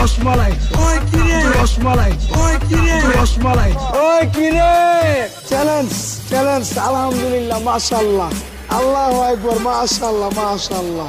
রসমালাই ওই কিরে রসমালাই ওই কিরে রসমালাই ওই কিরে চ্যালেঞ্জ চ্যালেঞ্জ আলহামদুলিল্লাহ মাশাআল্লাহ আল্লাহু আকবার মাশাআল্লাহ মাশাআল্লাহ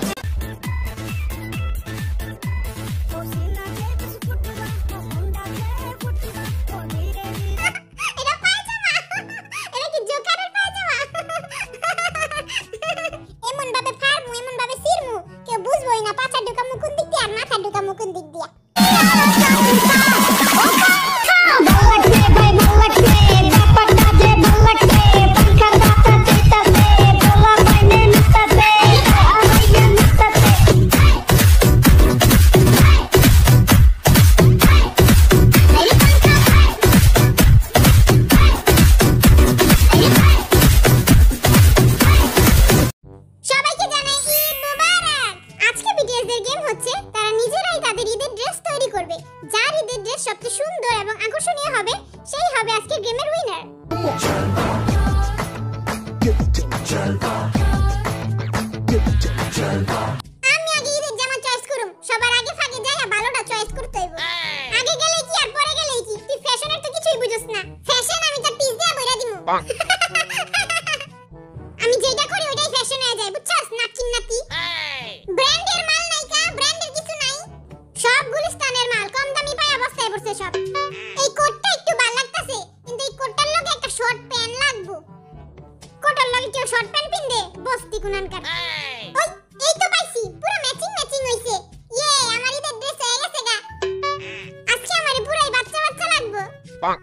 আমি যেটা করি ওটাই ফ্যাশন হয়ে যায় বুঝছস নাকি নাকি ব্র্যান্ডের মাল নাই কা ব্র্যান্ডের কিছু নাই সব গুলিস্তানের মাল কম দামি পায় অবস্থায় পড়ছে সব এই কোটটা একটু ভালো লাগতাছে কিন্তু এই কোটটার লগে একটা শর্ট প্যান্ট লাগবো কোটার লগে কেউ শর্ট প্যান্ট পিনবে বস্তি কুনানকার ওই এই তো পাইছি পুরো ম্যাচিং ম্যাচিং হইছে ইয়ে আমার ঈদের ড্রেস হয়ে গেছে গা আজকে আমারে পুরাই বাচ্চা বাচ্চা লাগবো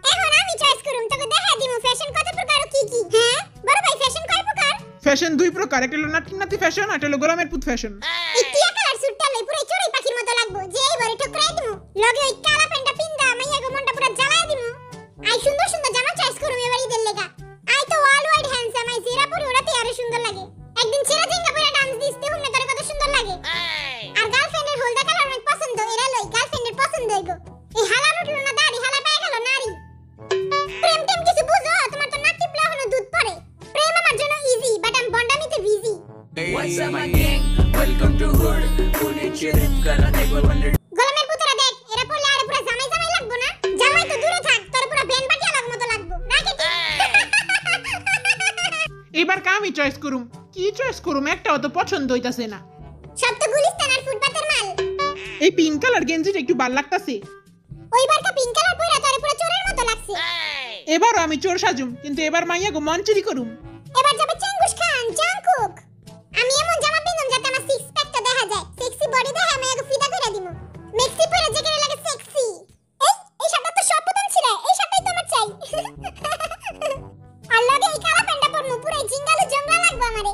এখন আমি চয়েস করুম তোকে দেখা দিমু ফ্যাশন কত প্রকার কি কি হ্যাঁ বড় ভাই ফ্যাশন কয় প্রকার ফ্যাশন দুই প্রকার একটা হলো নাতি নাতি ফ্যাশন আর একটা হলো গোলামের পুত ফ্যাশন এই টিয়া কালার সুটটা লই পুরো চড়ুই পাখির মতো লাগবো যে এইবারে ঠকরাই দিমু লগে ওই কালা প্যান্টটা পিনদা মাইয়া গো মনটা পুরো জ্বালায় দিমু আই সুন্দর সুন্দর জামা চয়েস করুম এবারে ঈদের লেগা আই তো ওয়ার্ল্ড ওয়াইড হ্যান্ডসাম আই জিরা পরে ওরাতে আরো সুন্দর লাগে একদিন ছেড়ে জিঙ্গা পরে ডান্স দিতে হুমনে তোরে কত সুন্দর লাগে আর গার্লফ্রেন্ডের হলদা কালার অনেক পছন্দ এরা লই গার্লফ্রেন্ডের পছন্দ হইগো এই হালা উঠলো না দাড়ি হালা পায় গেল নারী প্রেম টেম কিছু বুঝো তোমার তো নাকি প্লা হলো দুধ পড়ে প্রেম আমার জন্য ইজি বাট আম বন্ডামিতে busy What's up my gang? Welcome to hood. Pune chirip kara dekho wonder. গোলামের পুতরা দেখ এরা পড়লে আরে পুরো জামাই জামাই লাগবো না জামাই তো দূরে থাক তোর পুরো ভ্যান বাটিয়া লাগ মতো লাগবো রাখে এবার আমি চয়েস করুম কি চয়েস করুম একটাও তো পছন্দ হইতাছে না সব তো গুলিস্তান আর ফুটপাতের মাল এই পিঙ্ক কালার গেঞ্জিটা একটু ভালো লাগতাছে ওইবারটা পিঙ্ক কালার পয়রা তোরে পুরো চোরের মতো লাগছে এবারও আমি চোর সাজুম কিন্তু এবার মাইয়া গো মন চুরি করুম এবার যাবে চেঙ্গুস খান জাংকুক আমি এমন জামা পিনম যাতে আমার সিক্স প্যাকটা দেখা যায় সেক্সি বডি দেখে আমি আগে ফিদা কইরা দিমু মেক্সি পরে যেখানে লাগে সেক্সি এই শার্টটা তো সব পতন ছিল এই শার্টটাই তো আমার চাই আর লাগে এই কালা প্যান্টটা পরমু পুরো জিঙ্গালু জংলা লাগবে আমারে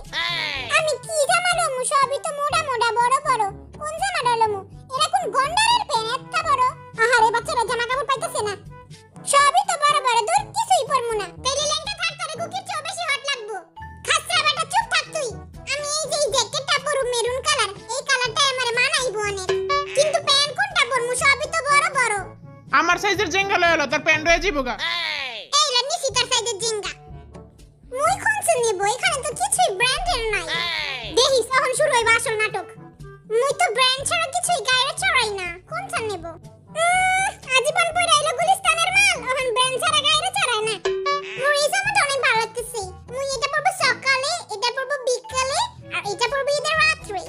আমি কি জামা লমু সবই তো মোটা মোটা বড় বড় কোন জামা লমু এরা কোন গন্ডারের প্যান্ট এত বড় আহারে বাচ্চারা জামা কাপড় পাইতেছে না সবই তো বড় বড় দূর কিছুই পরমু না তাইলে লেংটা থাক তোরে কুকির চেয়ে বেশি হট লাগবো খাসরা বেটা চুপ থাক তুই আমি এই যে জ্যাকেটটা পরু মেরুন কালার এই কালারটা আমারে মানাইবো অনেক কিন্তু প্যান্ট কোনটা পরমু সবই তো বড় বড় আমার সাইজের জেঙ্গা লয়লো তার প্যান্ট হয়ে যাবো এই লা নিশিতার সাইজের জিঙ্গা মুই কোনছে নেব এখানে তো কিছুই ব্র্যান্ডের নাই দেখিস এখন শুরু হইব আসল নাটক মুই তো ব্র্যান্ড ছাড়া কিছুই গায়ে চড়াই না কোনটা নেব আজীবন পরে আইলো গুলিস্তানের মাল এখন ব্র্যান্ড ছাড়া গায়ে চড়াই না মোর এই জামাটা অনেক ভালো লাগতেছে মুই এটা পরবো সকালে এটা পরবো বিকালে আর এটা পরবো ঈদের রাত্রে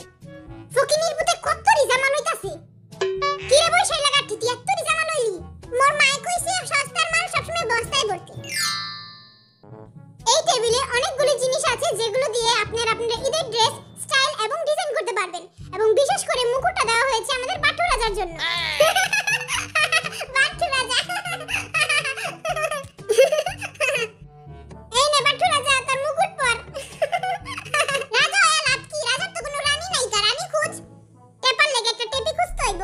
ফকিনির বুতে কতরি জামা লইতাছে কি রে বই সেই লাগাটি তুই এতরি জামা লইলি মোর মাই কইছে সস্তার মাল সবসময় বস্তায় ভর্তি এই টেবিলে অনেকগুলো জিনিস আছে যেগুলো দিয়ে আপনারা আপনাদের ঈদের ড্রেস স্টাইল এবং ডিজাইন করতে পারবেন এবং বিশেষ করে মুকুটটা দেওয়া হয়েছে আমাদের বাট্টু রাজার জন্য বাট্টু রাজা এই নে বাট্টু রাজা তোর মুকুট পর রাজা লাভ কি রাজার তো কোনো রানী নাই কা রানী খুঁজ টেপার লেগে একটা টেপি খুঁজতে হইব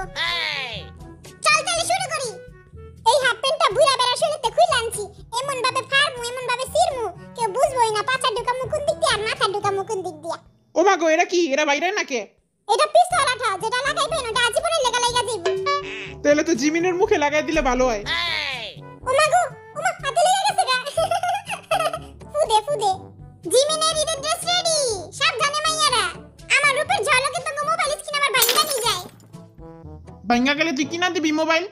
চল তাহলে শুরু করি এই হাফ প্যান্টটা বুইরা বেড়া শুলিতে খুইলা আনছি এমন ভাবে ফাড়মু এমন ভাবে সিরমু কেউ বুঝবই না পাছা ঢুকা মুকুন দিক দিয়ে আর মাথা ঢুকা মুকুন দিক দিয়া ও মা গো এরা কি এরা বাইরে নাকি এটা পিস্তল আঠা যেটা লাগাইবেন ওটা আজীবনের লাগা লাগা যাইব তাহলে তো জিমিনের মুখে লাগাই দিলে ভালো হয় ও মা গো ও মা হাতে লেগে গেছে গা ফুদে ফুদে জিমিনের ঈদের ড্রেস রেডি সাবধানে মাইয়ারা আমার রূপের ঝলকে তো মোবাইল স্ক্রিন আমার ভাঙা নিয়ে যায় ভাঙ্গা গেলে তুই কিনা দিবি মোবাইল?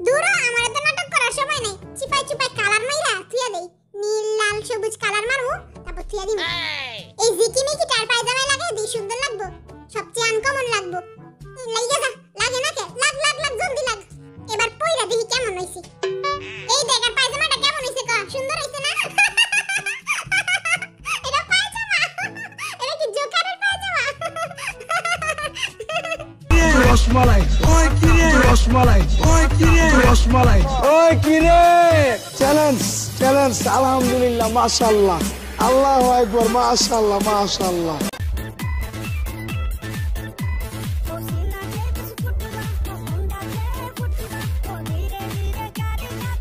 দূর আমার তো নাটক করার সময় নেই, চিপাই চিপাই কালার মাইরা থুয়া দেই, নীল লাল সবুজ কালার মারবো তারপর থুয়া দিব। এই জিকিমিকি টার পায়জামায় লাগাই দিই, সুন্দর লাগবো, সবচেয়ে আনকমন লাগবো। লাগা যা, লাগে না কে? লাগ লাগ লাগ, জলদি লাগ। এবার পয়রা দেখি কেমন হইছে। এই দেখ আর পায়জামাটা কেমন হইছে ক? সুন্দর হইছে না? এটা পায়জামা, এটা কি জোকারের পায়জামা? রসমালাই, ওই কিরে রসমালাই, ওই কিরে রসমালাই, ওই কিরে। চ্যালেঞ্জ চ্যালেঞ্জ, আলহামদুলিল্লাহ, মাশাআল্লাহ, আল্লাহু আকবার, মাশাআল্লাহ মাশাআল্লাহ।